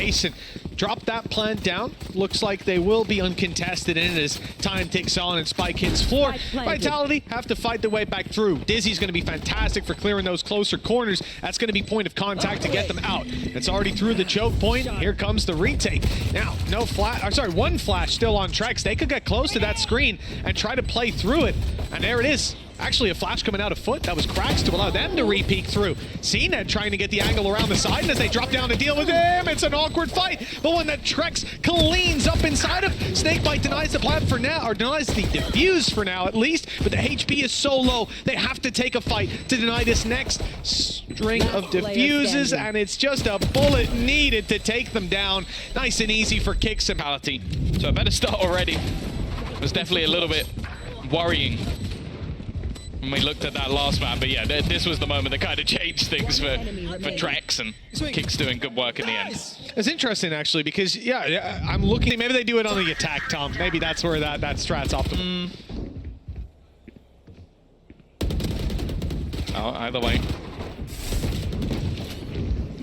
space and drop that plant down. Looks like they will be uncontested in it as time ticks on and Spike hits floor. Vitality have to fight their way back through. Dizzy's going to be fantastic for clearing those closer corners. That's going to be point of contact to get them out. It's already through the choke point. Here comes the retake. Now, no flash, or sorry, one flash still on Trex. They could get close to that screen and try to play through it. And there it is. Actually, a flash coming out of FUT. That was cracks to allow them to re-peek through. CNED trying to get the angle around the side, and as they drop down to deal with him, it's an awkward fight. The one that Trex cleans up inside of. Snakebite denies the plant for now, or denies the defuse for now at least, but the HP is so low, they have to take a fight to deny this next string of defuses, and it's just a bullet needed to take them down. Nice and easy for Kicks and penalty. So a better start already. It was definitely a little bit worrying when we looked at that last map, but yeah, this was the moment that kind of changed things for Trex, and Kicks doing good work in the end. It's interesting actually because yeah, I'm looking. Maybe they do it on the attack, Tom. Maybe that's where that strat's optimal. Oh, either way,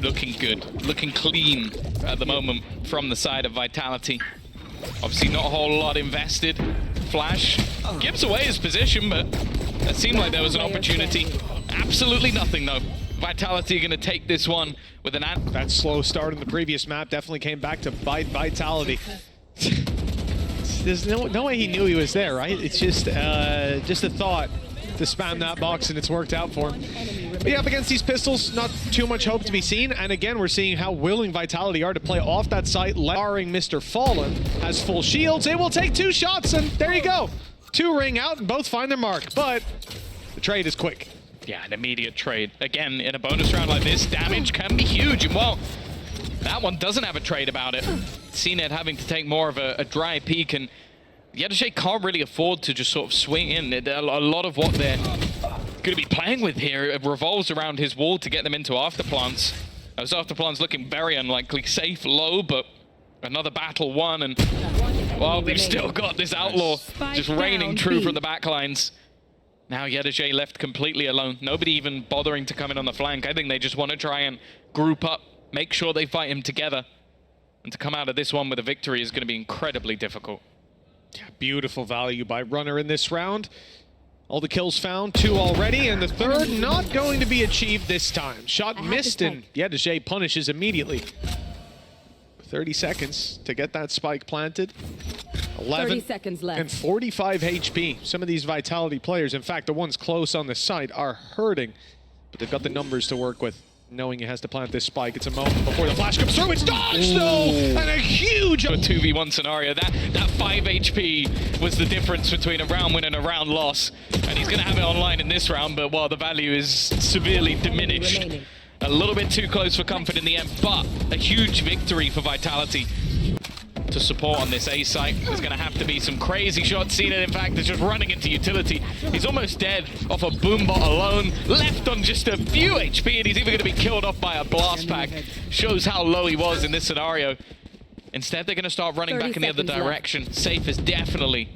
looking good, looking clean at the moment from the side of Vitality. Obviously, not a whole lot invested. Flash gives away his position, but it seemed like there was an opportunity. Absolutely nothing, though. Vitality going to take this one with an... That slow start in the previous map definitely came back to bite Vitality. There's no way he knew he was there, right? It's just a thought to spam that box, and it's worked out for him. But yeah, up against these pistols, not too much hope to be seen. And again, we're seeing how willing Vitality are to play off that site. Barring Mr. Fallen has full shields. It will take 2 shots, and there you go. 2 ring out, and both find their mark. But the trade is quick. Yeah, an immediate trade. Again, in a bonus round like this, damage can be huge. And well, that one doesn't have a trade about it. CNED having to take more of a dry peek, and Yedashay can't really afford to just sort of swing in. A lot of what they're going to be playing with here revolves around his wall to get them into afterplants. Those afterplants looking very unlikely. Safe low, but another battle won, and well, they've still got this outlaw just raining true from the backlines. Now Yedashay left completely alone. Nobody even bothering to come in on the flank. I think they just want to try and group up, make sure they fight him together. And to come out of this one with a victory is going to be incredibly difficult. Yeah, beautiful value by Runner in this round. All the kills found, 2 already, and the 3rd not going to be achieved this time. Shot missed, and Yedashay punishes immediately. 30 seconds to get that spike planted. 11 seconds left. And 45 HP. Some of these Vitality players, in fact, the ones close on the site, are hurting, but they've got the numbers to work with. Knowing he has to plant this spike, it's a moment before the flash comes through. It's dodged though, and a huge... A 2v1 scenario. That 5 HP was the difference between a round win and a round loss. And he's going to have it online in this round, but while the value is severely diminished. A little bit too close for comfort in the end, but a huge victory for Vitality. To support on this A site, there's going to have to be some crazy shots. CNED, in fact, is just running into utility. He's almost dead off a boombot alone, left on just a few HP, and he's even going to be killed off by a blast pack. Shows how low he was in this scenario. Instead, they're going to start running back in the other direction. Safe has definitely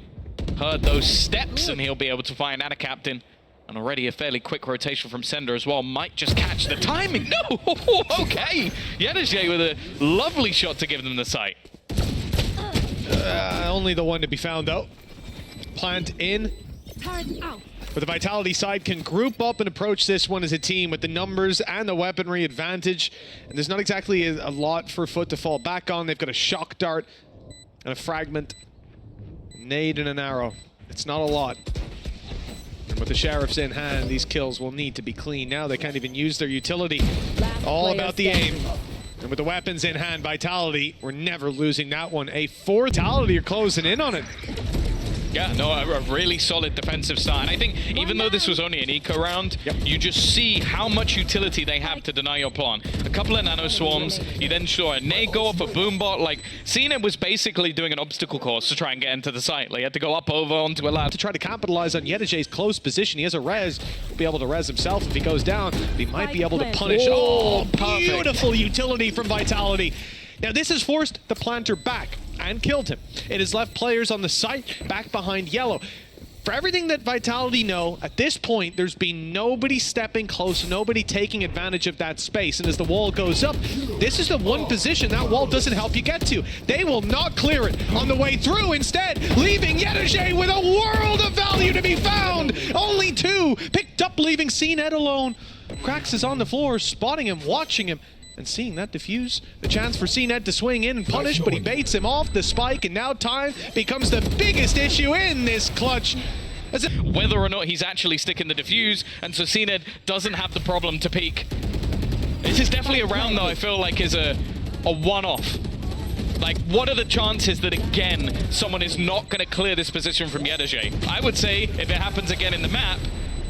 heard those steps, and he'll be able to find Anna Captain. And already a fairly quick rotation from Sender as well. Might just catch the timing. No! Okay! Yedashay with a lovely shot to give them the site. Only the one to be found, though. Plant in. But the Vitality side can group up and approach this one as a team with the numbers and the weaponry advantage. And there's not exactly a lot for FUT to fall back on. They've got a shock dart and a fragment. Nade and an arrow. It's not a lot. And with the Sheriffs in hand, these kills will need to be clean. Now they can't even use their utility. All about the aim. And with the weapons in hand, Vitality, we're never losing that one. A 4 Vitality are closing in on it. Yeah, no, a really solid defensive start. And I think even though this was only an eco round, you just see how much utility they have to deny your plan. A couple of nano swarms, you then saw a nade go off a boombot. Like, CNED was basically doing an obstacle course to try and get into the site. Like, he had to go up over onto a lab. To try to capitalize on Yedashay's close position. He has a res. He'll be able to res himself if he goes down. But he might be able to punish. Oh, beautiful utility from Vitality. Now, this has forced the planter back and killed him. It has left players on the site back behind yellow. For everything that Vitality know, at this point, there's been nobody stepping close, nobody taking advantage of that space. And as the wall goes up, this is the one position that wall doesn't help you get to. They will not clear it on the way through, instead leaving Yedajay with a world of value to be found. Only two picked up, leaving CNED alone. Krax is on the floor, spotting him, watching him, and seeing that defuse. The chance for CNED to swing in and punish, but he baits him off the spike, and now time becomes the biggest issue in this clutch. Whether or not he's actually sticking the defuse, and so CNED doesn't have the problem to peek. This is definitely a round, though, I feel like is a one-off. Like, what are the chances that, again, someone is not going to clear this position from Yedajay? I would say, if it happens again in the map,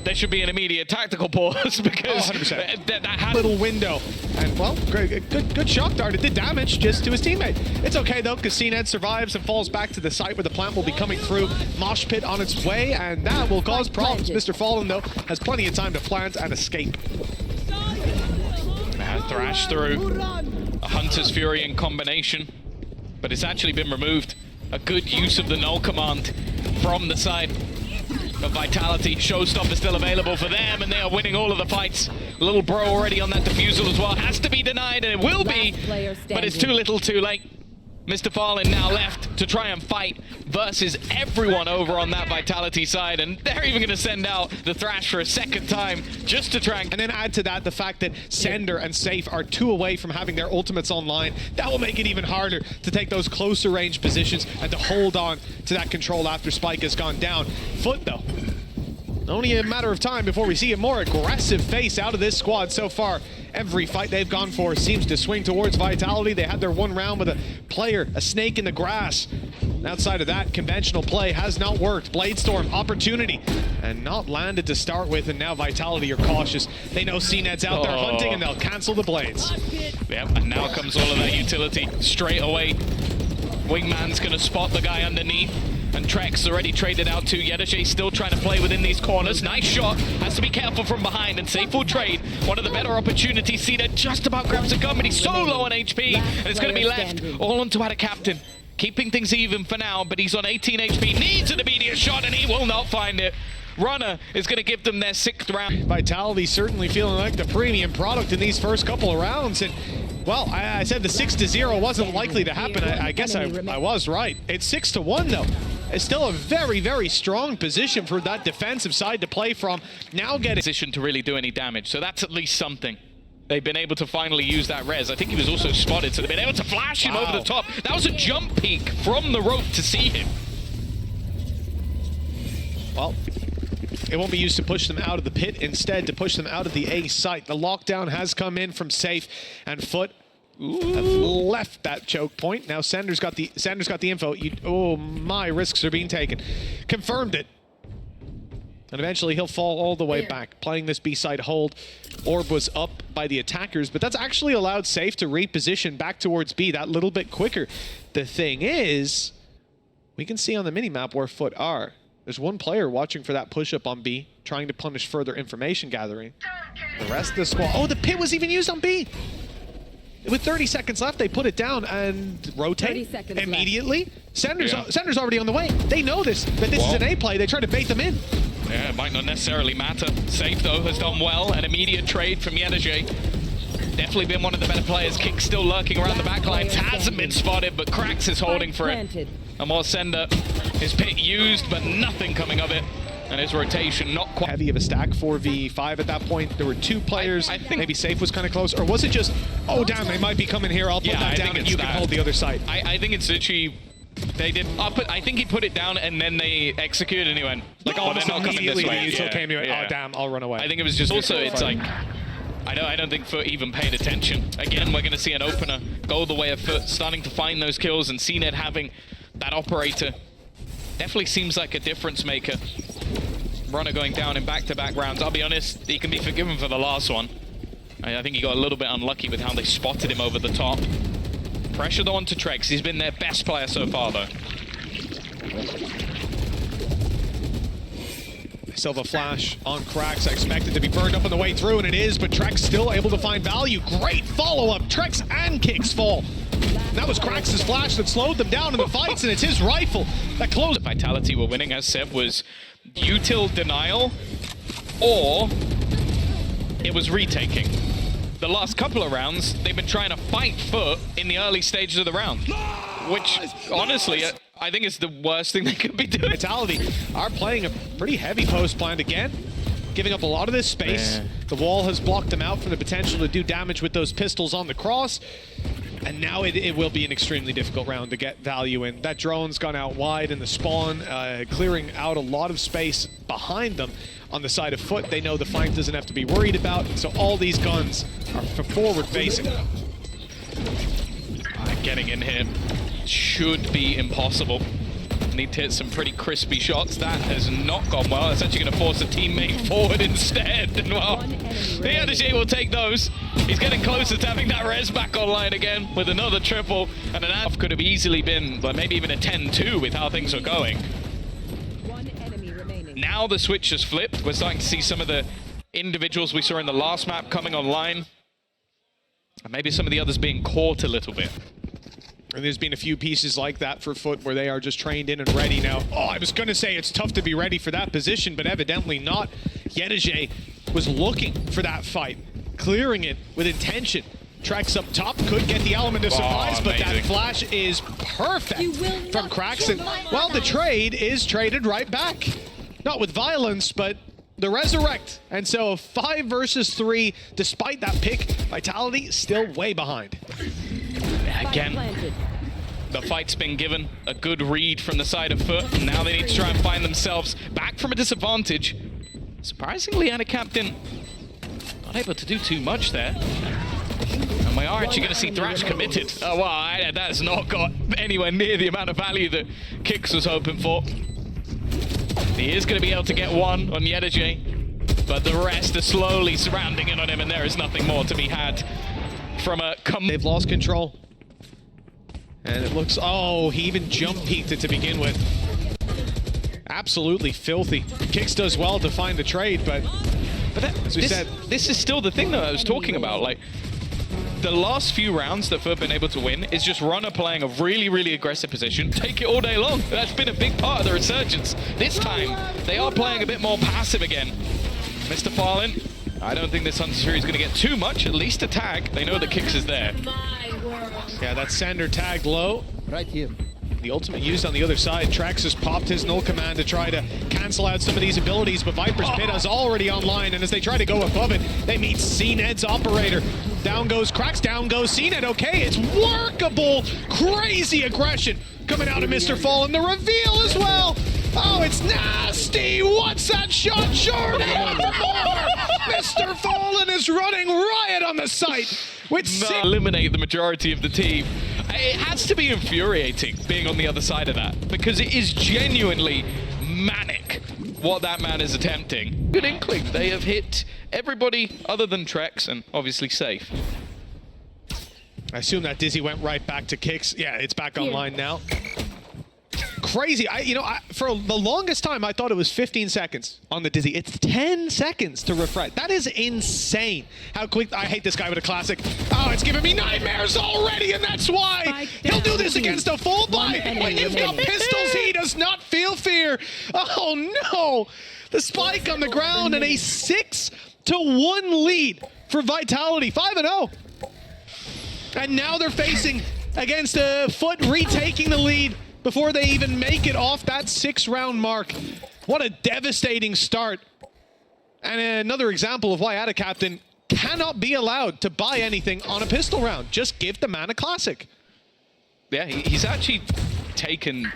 there should be an immediate tactical pause because that had little window. And, well, good shock dart. It did damage just to his teammate. It's okay, though, because CNED survives and falls back to the site where the plant will be coming through. Mosh pit on its way, and that will cause problems. Mr. Fallen, though, has plenty of time to plant and escape. Thrash through. A Hunter's Fury in combination, but it's actually been removed. A good use of the null command from the side of Vitality. Showstop is still available for them, and they are winning all of the fights. Little bro already on that defusal as well. Has to be denied, and it will be, but it's too little too late. Mr. Fallen now left to try and fight versus everyone over on that Vitality side, and they're even going to send out the Thrash for a second time just to try and then add to that the fact that Sender and Safe are 2 away from having their ultimates online. That will make it even harder to take those closer range positions and to hold on to that control after Spike has gone down. FUT, though, only a matter of time before we see a more aggressive face out of this squad so far. Every fight they've gone for seems to swing towards Vitality. They had their one round with a player, a snake in the grass. And outside of that, conventional play has not worked. Bladestorm, opportunity, and not landed to start with, and now Vitality are cautious. They know CNED's out there hunting, and they'll cancel the blades. Yep, and now comes all of that utility straight away. Wingman's gonna spot the guy underneath. And Trex already traded out to Yedajay, still trying to play within these corners. Nice shot, has to be careful from behind, and Safe will trade. One of the better opportunities. Cena just about grabs a gun, but he's so low on HP, and it's going to be left all onto our captain. Keeping things even for now, but he's on 18 HP, needs an immediate shot, and he will not find it. Runner is going to give them their 6th round. Vitality certainly feeling like the premium product in these first couple of rounds, and well, I said the 6-0 wasn't likely to happen. I guess I was right. It's 6-1 though. It's still a very, very strong position for that defensive side to play from. Now get position to really do any damage, so that's at least something. They've been able to finally use that res. I think he was also spotted, so they've been able to flash him over the top. That was a jump peek from the rope to see him. Well, it won't be used to push them out of the pit, instead to push them out of the A site. The lockdown has come in from Safe, and FUT have left that choke point. Now Sander's got the info. Oh my, risks are being taken. Confirmed it. And eventually he'll fall all the way back, playing this B-side hold. Orb was up by the attackers, but that's actually allowed Safe to reposition back towards B that little bit quicker. The thing is, we can see on the minimap where FUT are. There's one player watching for that push-up on B, trying to punish further information gathering. The rest of the squad... Oh, the pit was even used on B! With 30 seconds left, they put it down and rotate immediately. Sender's already on the way. They know this, that this is an A play. They try to bait them in. Yeah, it might not necessarily matter. Safe, though, has done well. An immediate trade from Yedajay. Definitely been one of the better players. Kick still lurking around the back lines. Hasn't been spotted, but Krax is holding for it. And more Sender. His pit used, but nothing coming of it. And his rotation not quite heavy of a stack, 4v5 at that point. There were 2 players. I think maybe Safe was kind of close, or was it just, oh damn, they might be coming here, I'll put that down and you can hold the other side. I think it's literally, they did, I think he put it down and then they executed and he went, like, oh, they're not coming this way. Oh damn, I'll run away. I think it was just, also it's like, I don't think FUT even paid attention. Again, we're going to see an opener go the way of FUT, starting to find those kills, and CNED having that operator definitely seems like a difference maker. Runner going down in back-to-back rounds. I'll be honest, he can be forgiven for the last one. I think he got a little bit unlucky with how they spotted him over the top. Pressure though onto Trex. He's been their best player so far though. Still have a flash on Krax. I expect it to be burned up on the way through, and it is, but Trex still able to find value. Great follow-up. Trex and Kicks fall. That was Krax's flash that slowed them down in the fights, and it's his rifle that closed. Vitality were winning, as Seb was util denial, or it was retaking. The last couple of rounds, they've been trying to fight FUT in the early stages of the round, which honestly, I think is the worst thing they could be doing. Vitality are playing a pretty heavy post plant again, giving up a lot of this space. Yeah. The wall has blocked them out from the potential to do damage with those pistols on the cross. And now it will be an extremely difficult round to get value in. That drone's gone out wide in the spawn, clearing out a lot of space behind them on the side of FUT. They know the flank doesn't have to be worried about, so all these guns are forward facing. Getting in here should be impossible. Need to hit some pretty crispy shots. That has not gone well. It's actually going to force a teammate forward instead. And well, the AKAZA will take those. He's getting closer to having that res back online again with another triple. And an AF could have easily been, like, maybe even a 10-2 with how things are going. Now the switch has flipped. We're starting to see some of the individuals we saw in the last map coming online. And maybe some of the others being caught a little bit. And there's been a few pieces like that for FUT where they are just trained in and ready now. Oh, I was going to say it's tough to be ready for that position, but evidently not. AKAZA was looking for that fight, clearing it with intention. Trex up top, could get the element of surprise, but that flash is perfect from Kraxen. Well, the trade is traded right back. Not with violence, but the resurrect. And so 5 versus 3, despite that pick, Vitality still way behind. Again, the fight's been given a good read from the side of FUT, and now they need to try and find themselves back from a disadvantage. Surprisingly, AKAZA not able to do too much there. And we are actually going to see Thrash committed. Oh, wow, that has not got anywhere near the amount of value that Kix was hoping for. He is going to be able to get one on AKAZA, but the rest are slowly surrounding in on him, and there is nothing more to be had from a... They've lost control. And it looks... Oh, he even jump peeked it to begin with. Absolutely filthy. Kix does well to find the trade, but that, as we said... This is still the thing that I was talking about. Like, the last few rounds that FUT have been able to win is just Runner playing a really, really aggressive position, take it all day long. That's been a big part of the resurgence. This time, they are playing a bit more passive again. Mr. Fallen, I don't think this Hunter Series is going to get too much, at least a tag. They know that Kix is there. Yeah, that Sander tagged low. Right here. The ultimate used on the other side. Trax has popped his null command to try to cancel out some of these abilities, but Viper's Pit is already online, and as they try to go above it, they meet CNED's operator. Down goes Krax, down goes CNED. Okay, it's workable. Crazy aggression coming out of Mr. Fallen. The reveal as well. Oh, it's nasty. What's that shot? Short and more. Mr. Fallen is running riot on the site. With eliminate the majority of the team. It has to be infuriating being on the other side of that, because it is genuinely manic what that man is attempting. Good inkling. They have hit everybody other than Trex and obviously Safe. I assume that Dizzy went right back to Kix. Yeah, it's back online now. Crazy. For the longest time, I thought it was 15 seconds on the Dizzy. It's 10 seconds to refresh. That is insane. How quick. I hate this guy with a classic. Oh, it's giving me nightmares already, and that's why he'll do this against a full buy. When you've got pistols, he does not feel fear. Oh, no. The spike on the ground and a 6-1 lead for Vitality. 5-0. And now they're facing against FUT retaking the lead before they even make it off that 6-round mark. What a devastating start. And another example of why AKAZA cannot be allowed to buy anything on a pistol round. Just give the man a classic. Yeah, he's actually taken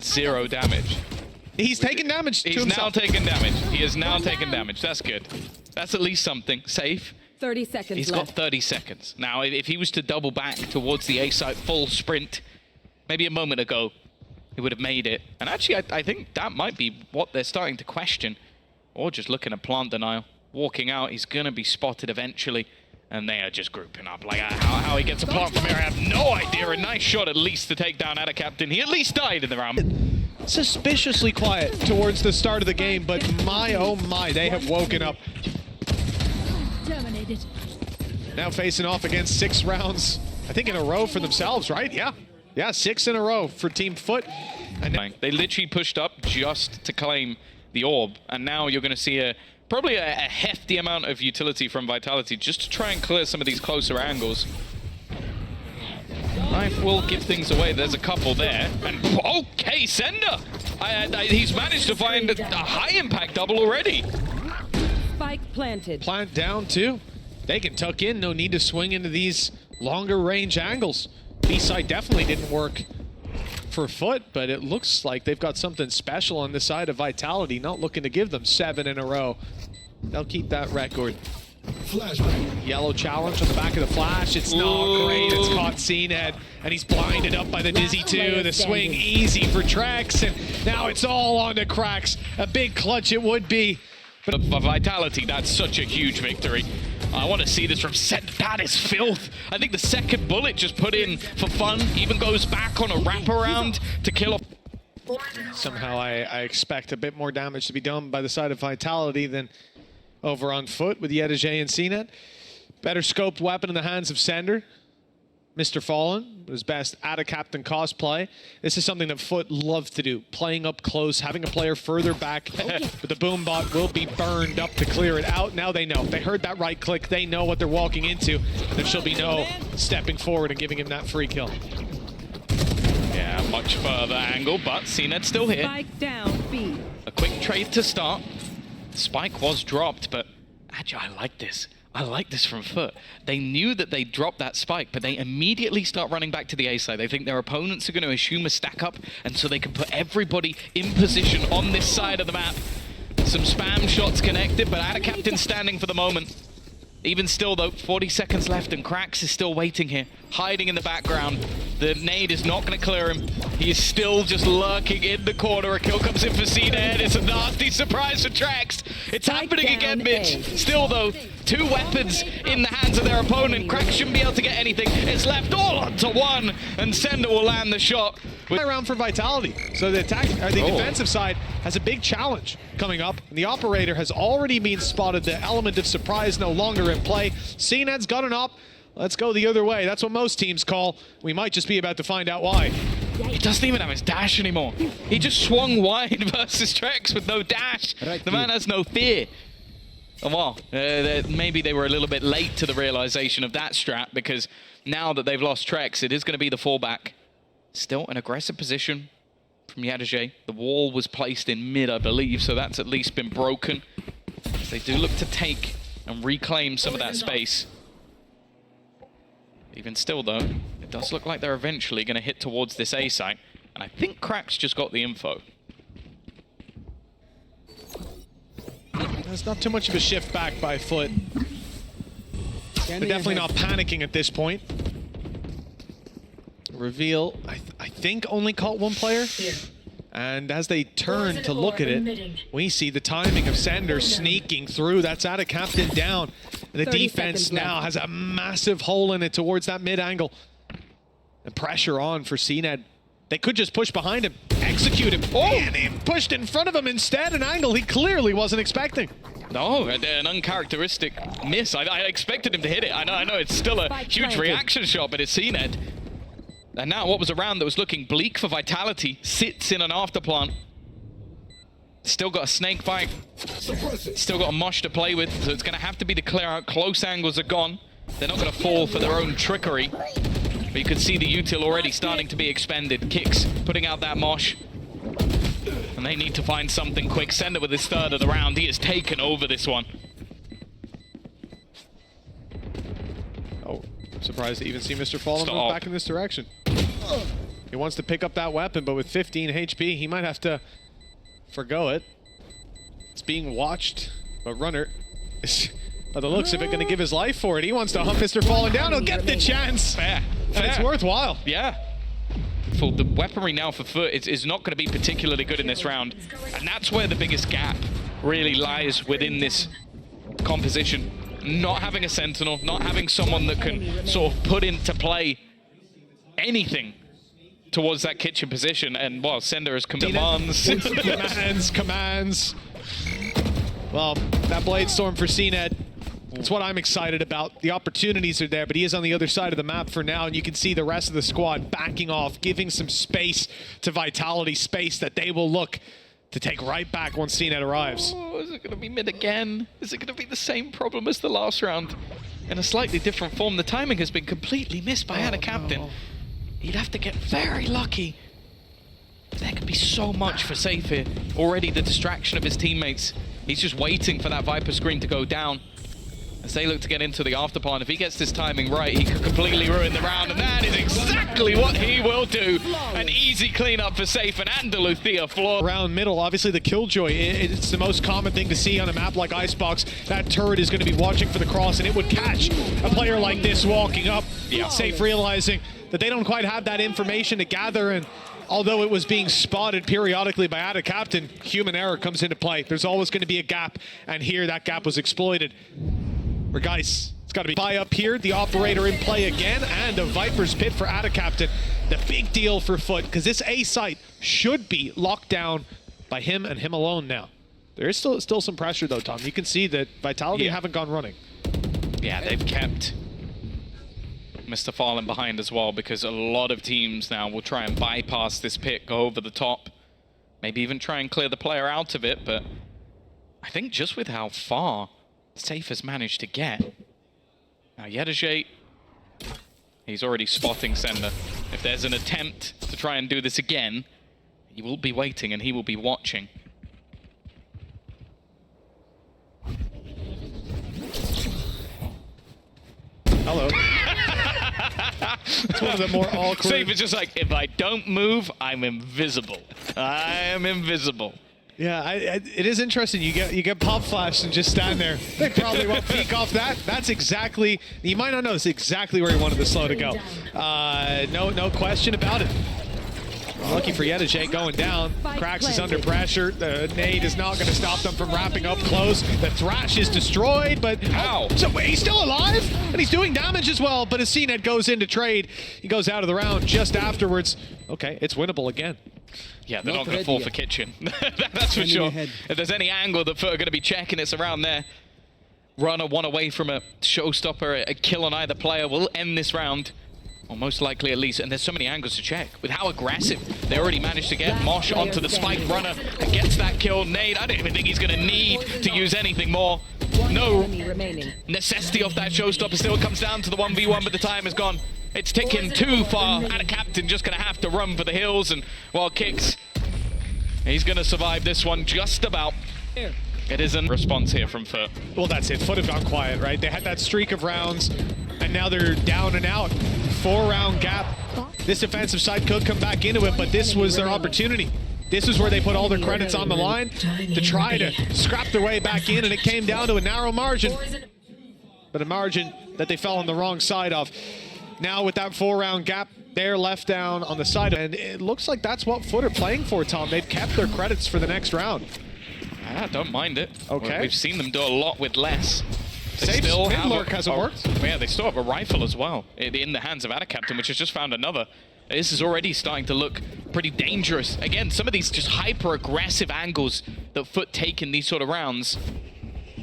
0 damage. He's taken damage to himself. He's now taken damage. He has now taken damage. That's good. That's at least something. Safe. 30 seconds He's left. got 30 seconds. Now, if he was to double back towards the A site full sprint, maybe a moment ago, he would have made it. And actually, I think that might be what they're starting to question. Or just looking at plant denial. Walking out, he's going to be spotted eventually. And they are just grouping up. Like, how he gets a plant from here, I have no idea. A nice shot, at least, to take down AKAZA. He at least died in the round. Suspiciously quiet towards the start of the game, but my, oh my, they have woken up. Terminated. Now facing off against 6 rounds, I think in a row for themselves, right? Yeah, 6 in a row for Team FUT. And They literally pushed up just to claim the orb. And now you're going to see probably a hefty amount of utility from Vitality just to try and clear some of these closer angles. Knife will give things away. There's a couple there. And okay, Sender! He's managed to find a high impact double already. Spike planted. Plant down too. They can tuck in, no need to swing into these longer range angles. B-side definitely didn't work for FUT, but it looks like they've got something special on the side of Vitality, not looking to give them 7 in a row. They'll keep that record. Yellow challenge on the back of the flash. It's not great. It's caught CNED, and he's blinded up by the Dizzy 2. The swing easy for Trex, and now it's all on to Cracks. A big clutch it would be. But for Vitality, that's such a huge victory. I want to see this from Set. That is filth. I think the second bullet just put in for fun even goes back on a wraparound to kill off. Somehow I expect a bit more damage to be done by the side of Vitality than over on FUT with Yedajay and CNET. Better scoped weapon in the hands of Sender. Mr. Fallen, his best at a captain cosplay. This is something that FUT love to do. Playing up close, having a player further back, but the boom bot will be burned up to clear it out. Now they know. They heard that right click. They know what they're walking into. There shall be no stepping forward and giving him that free kill. Yeah, much further angle, but CNET's still here. Spike down, B. A quick trade to start. Spike was dropped, but actually I like this. I like this from FUT. They knew that they dropped that spike, but they immediately start running back to the A side. They think their opponents are going to assume a stack up, and so they can put everybody in position on this side of the map. Some spam shots connected, but out of captain standing for the moment. Even still though, 40 seconds left and Cracks is still waiting here, hiding in the background. The nade is not going to clear him. He is still just lurking in the corner. A kill comes in for CNED. It's a nasty surprise for Trax. It's happening again, bitch. Still though, 2 weapons in the hands of their opponent. Cracks shouldn't be able to get anything. It's left all onto one, and Sender will land the shot. Round for Vitality. So the attack, or the defensive side has a big challenge coming up. And the operator has already been spotted. The element of surprise no longer in play. CNED's got an op. Let's go the other way. That's what most teams call. We might just be about to find out why. He doesn't even have his dash anymore. He just swung wide versus Trex with no dash. The man has no fear. Oh, well, maybe they were a little bit late to the realization of that strat, because now that they've lost Trex, it is going to be the fallback. Still an aggressive position from Yedajay. The wall was placed in mid, I believe, so that's at least been broken. They do look to take and reclaim some of that space. Even still, though, it does look like they're eventually going to hit towards this A site. And I think Cracks just got the info. There's not too much of a shift back by FUT. They're definitely not panicking at this point. Reveal, I think, only caught 1 player. And as they turn to look at it, we see the timing of Sender sneaking through. That's out of captain down. And the defense now has a massive hole in it towards that mid angle. And pressure on for CNED. They could just push behind him, execute him. Oh, and he pushed in front of him instead, an angle he clearly wasn't expecting. No, an uncharacteristic miss. I expected him to hit it. I know it's still a huge reaction shot, but it's CNED. And now what was a round that was looking bleak for Vitality sits in an afterplant. Still got a snake fight. Still got a mosh to play with, so it's going to have to be the clear out. Close angles are gone. They're not going to fall for their own trickery. But you can see the util already starting to be expended. Kicks putting out that mosh. And they need to find something quick. Sender with his 3rd of the round. He has taken over this one. Oh, I'm surprised to even see Mr. Fallen move back in this direction. He wants to pick up that weapon, but with 15 HP, he might have to forgo it. It's being watched, but Runner is, by the looks of it, going to give his life for it. He wants to hunt Mr. Fallen down. He'll get the chance. Fair. And it's worthwhile. Yeah. For the weaponry now for FUT is not going to be particularly good in this round. And that's where the biggest gap really lies within this composition. Not having a sentinel, not having someone that can sort of put into play anything towards that kitchen position, and well, Sender has commands. commands. Well, that Blade Storm for CNED, it's what I'm excited about. The opportunities are there, but he is on the other side of the map for now, and you can see the rest of the squad backing off, giving some space to Vitality, space that they will look to take right back once CNET arrives. Oh, is it going to be mid again? Is it going to be the same problem as the last round? In a slightly different form, the timing has been completely missed by AKAZA. No. He'd have to get very lucky. There could be so much for Safe here. Already the distraction of his teammates. He's just waiting for that Viper screen to go down as they look to get into the afterplan. If he gets this timing right, he could completely ruin the round, and that is exactly what he will do. An easy cleanup for Safe and Andaluthia floor. Around middle, obviously the Killjoy, it's the most common thing to see on a map like Icebox. That turret is going to be watching for the cross, and it would catch a player like this walking up. Yeah. Safe realizing that they don't quite have that information to gather, and although it was being spotted periodically by AKAZA, human error comes into play. There's always going to be a gap, and here that gap was exploited. Or guys, it's got to be buy up here, the operator in play again, and a Viper's Pit for AKAZA. The big deal for FUT, because this A site should be locked down by him and him alone now. There is still some pressure though, Tom. You can see that Vitality haven't gone running. Yeah, they've kept Mr. Fallen behind as well, because a lot of teams now will try and bypass this pit, go over the top, maybe even try and clear the player out of it, but I think just with how far Safe has managed to get. Now Yedajay, he's already spotting Sender. If there's an attempt to try and do this again, he will be waiting and he will be watching. Hello. It's one of the more awkward. Safe is just like, if I don't move, I'm invisible. I am invisible. Yeah, it is interesting. You get pop flash and just stand there. They probably won't peek off that. That's exactly. You might not know. It's exactly where he wanted the slow to go. No question about it. Lucky for Yedajay going down. Krax is under pressure. The nade is not going to stop them from wrapping up close. The Thrash is destroyed, but so he's still alive and he's doing damage as well. But as CNET goes into trade, he goes out of the round just afterwards. Okay, it's winnable again. Yeah, they're not going to fall for Kitchen. That's for sure. If there's any angle that FUT are going to be checking, it's around there. Runner one away from a showstopper, a kill on either player will end this round. Or most likely at least, and there's so many angles to check. With how aggressive they already managed to get Mosh onto the Spike Runner and gets that kill. Nade, I don't even think he's going to need to use anything more. No necessity of that showstopper. Still comes down to the 1v1, but the time is gone. It's ticking too far. AKAZA just going to have to run for the hills, and while Kicks, he's going to survive this one just about. It isn't response here from FUT. Well, that's it. FUT have gone quiet, right? They had that streak of rounds, and now they're down and out. 4-round gap. This defensive side could come back into it, but this was their opportunity. This is where they put all their credits on the line to try to scrap their way back in, and it came down to a narrow margin. But a margin that they fell on the wrong side of. Now with that 4-round gap, they're left down on the side, and it looks like that's what FUT are playing for, Tom. They've kept their credits for the next round. I don't mind it. Okay. We've seen them do a lot with less. Safe spin lurk hasn't worked. Yeah, they still have a rifle as well in the hands of AKAZA, which has just found another. This is already starting to look pretty dangerous. Again, some of these just hyper-aggressive angles that FUT take in these sort of rounds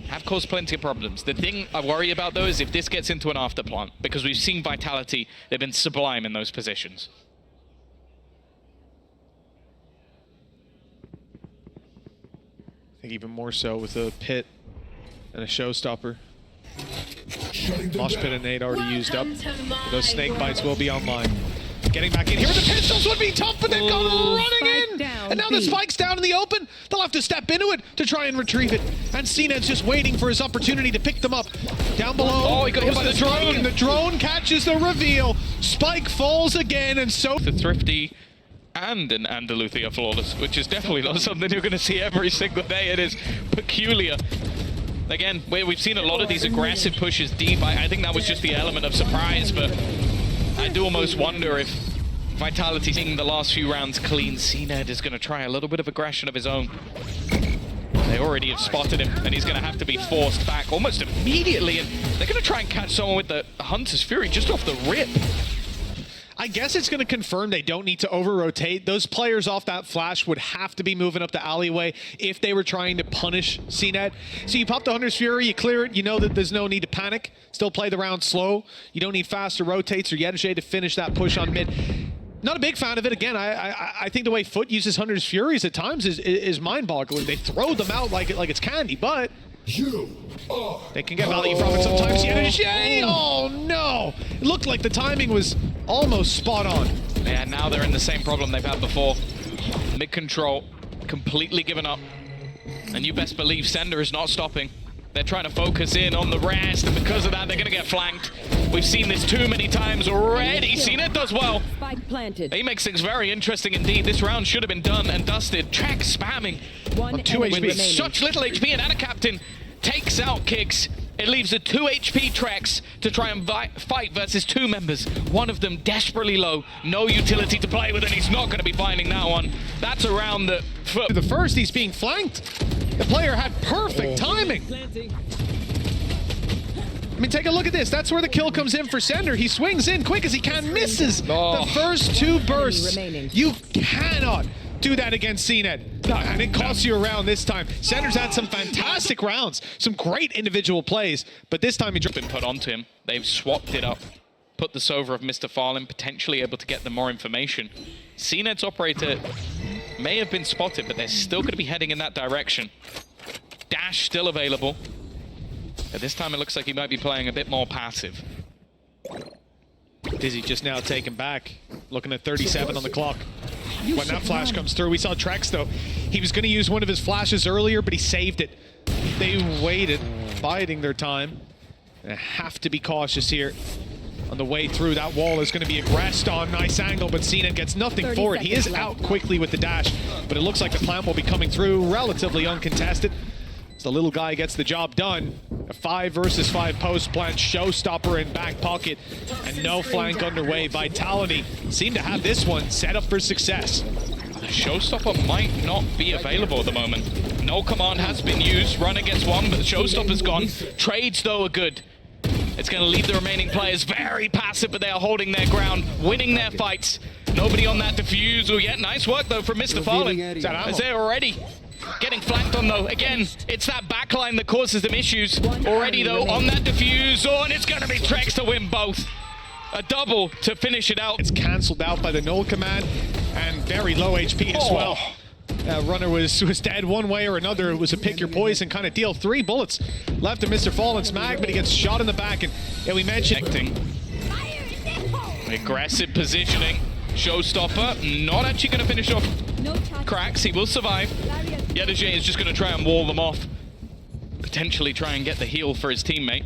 have caused plenty of problems. The thing I worry about, though, is if this gets into an afterplant, because we've seen Vitality, they've been sublime in those positions. I think even more so with a pit and a showstopper. Mosh pit and nade already used up. Those snake bites will be online. Getting back in here, the pistols would be tough, but they've gone running in! And now the Spike's down in the open. They'll have to step into it to try and retrieve it. And CNET's just waiting for his opportunity to pick them up. Down below, oh, he got hit by the drone. The drone catches the reveal. Spike falls again, and so... The Thrifty and an Andaluthia flawless, which is definitely not something you're going to see every single day. It is peculiar. Again, we've seen a lot of these aggressive pushes deep. I think that was just the element of surprise, but I do almost wonder if Vitality, seeing the last few rounds clean, CNET is going to try a little bit of aggression of his own. They already have spotted him, and he's going to have to be forced back almost immediately, and they're going to try and catch someone with the Hunter's Fury just off the rip. I guess it's going to confirm they don't need to over-rotate. Those players off that flash would have to be moving up the alleyway if they were trying to punish CNET. So you pop the Hunter's Fury, you clear it, you know that there's no need to panic. Still play the round slow. You don't need faster rotates or Yedajay to finish that push on mid. Not a big fan of it. Again, I think the way FUT uses Hunter's Furies at times is mind-boggling. They throw them out like it's candy, but they can get value from it sometimes. Oh no! It looked like the timing was almost spot on. Yeah, now they're in the same problem they've had before. Mid-control, completely given up. And you best believe Sender is not stopping. They're trying to focus in on the rest, and because of that, they're going to get flanked. We've seen this too many times already. Cena does well. Spike planted. He makes things very interesting indeed. This round should have been done and dusted. Track spamming One on 2 enemy HP. with remaining. such little HP, and Captain takes out Kicks. It leaves a 2 HP Trex to try and fight versus 2 members. One of them desperately low, no utility to play with, and he's not going to be finding that one. That's a round that... The first, he's being flanked. The player had perfect timing. I mean, take a look at this. That's where the kill comes in for Sender. He swings in quick as he can, misses the first 2 bursts. You cannot do that against CNET. And it costs you a round this time. Sender's had some fantastic rounds, some great individual plays, but this time he been put onto him. They've swapped it up, put the Sova of Mr. Farlin, potentially able to get them more information. CNET's operator may have been spotted, but they're still going to be heading in that direction. Dash still available. But this time it looks like he might be playing a bit more passive. Dizzy just now taken back, looking at 37 on the clock. When that flash comes through, we saw Trex though. He was going to use one of his flashes earlier, but he saved it. They waited, biding their time. They have to be cautious here. On the way through, that wall is going to be aggressed on. Nice angle, but Cena gets nothing for it. He is out quickly with the dash, but it looks like the plant will be coming through relatively uncontested. So the little guy gets the job done. A 5 versus 5 post plant, showstopper in back pocket, and no flank underway. Vitality seem to have this one set up for success. The showstopper might not be available at the moment. No command has been used. Run against one, but the showstopper's gone. Trades, though, are good. It's going to leave the remaining players very passive, but they are holding their ground, winning their fights. Nobody on that defusal yet. Nice work, though, from Mr. Farlin. As they're already getting flanked on, though. Again, it's that backline that causes them issues. Already, though, on that defusal, and it's going to be Trex to win both. A double to finish it out. It's cancelled out by the null command, and very low HP as well. Runner was dead one way or another. It was a pick your poison kind of deal. 3 bullets left of Mr. Fallen's mag, but he gets shot in the back. And yeah, we mentioned aggressive positioning. Showstopper not actually going to finish off Cracks. He will survive. Yedajay is just going to try and wall them off. Potentially try and get the heal for his teammate.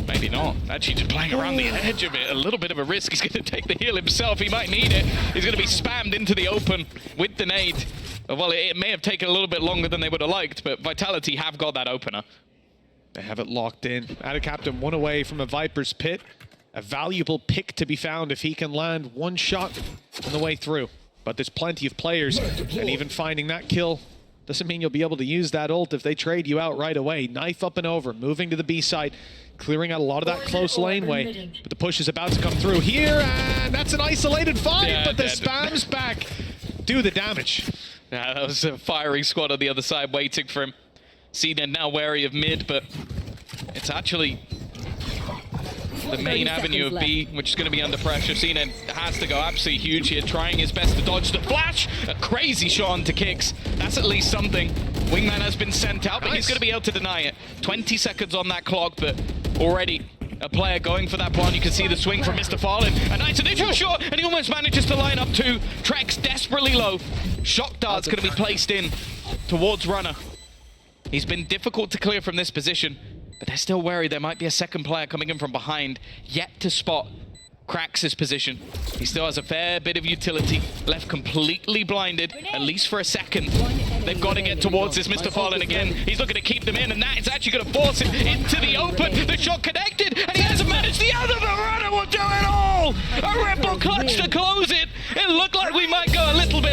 Maybe not. Actually just playing around the edge of it. A little bit of a risk. He's going to take the heal himself. He might need it. He's going to be spammed into the open with the nade. Well, it may have taken a little bit longer than they would have liked, but Vitality have got that opener. They have it locked in. AKAZA 1 away from a Viper's pit. A valuable pick to be found if he can land 1 shot on the way through. But there's plenty of players, and even finding that kill doesn't mean you'll be able to use that ult if they trade you out right away. Knife up and over, moving to the B side, clearing out a lot of that close laneway. But the push is about to come through here, and that's an isolated fight, but the spams back do the damage. Yeah, that was a firing squad on the other side waiting for him. CNET now wary of mid, but it's actually the main avenue of B, which is going to be under pressure. CNET has to go absolutely huge here, trying his best to dodge the flash. A crazy shot onto Kicks. That's at least something. Wingman has been sent out, but he's going to be able to deny it. 20 seconds on that clock, but already a player going for that plant. You can see the swing from Mr. Farlin. A nice initial shot, and he almost manages to line up 2. Trex desperately low. Shock dart's going to be placed in towards Runner. He's been difficult to clear from this position, but they're still wary. There might be a second player coming in from behind, yet to spot Krax's position. He still has a fair bit of utility, left completely blinded, at least for a second. They've got to get towards this Mr. Farlin again. He's looking to keep them in, and that is actually going to force him into the open. The shot connected, and he hasn't managed the other. The Runner will do it all! A ripple clutch to close it. It looked like we might go a little bit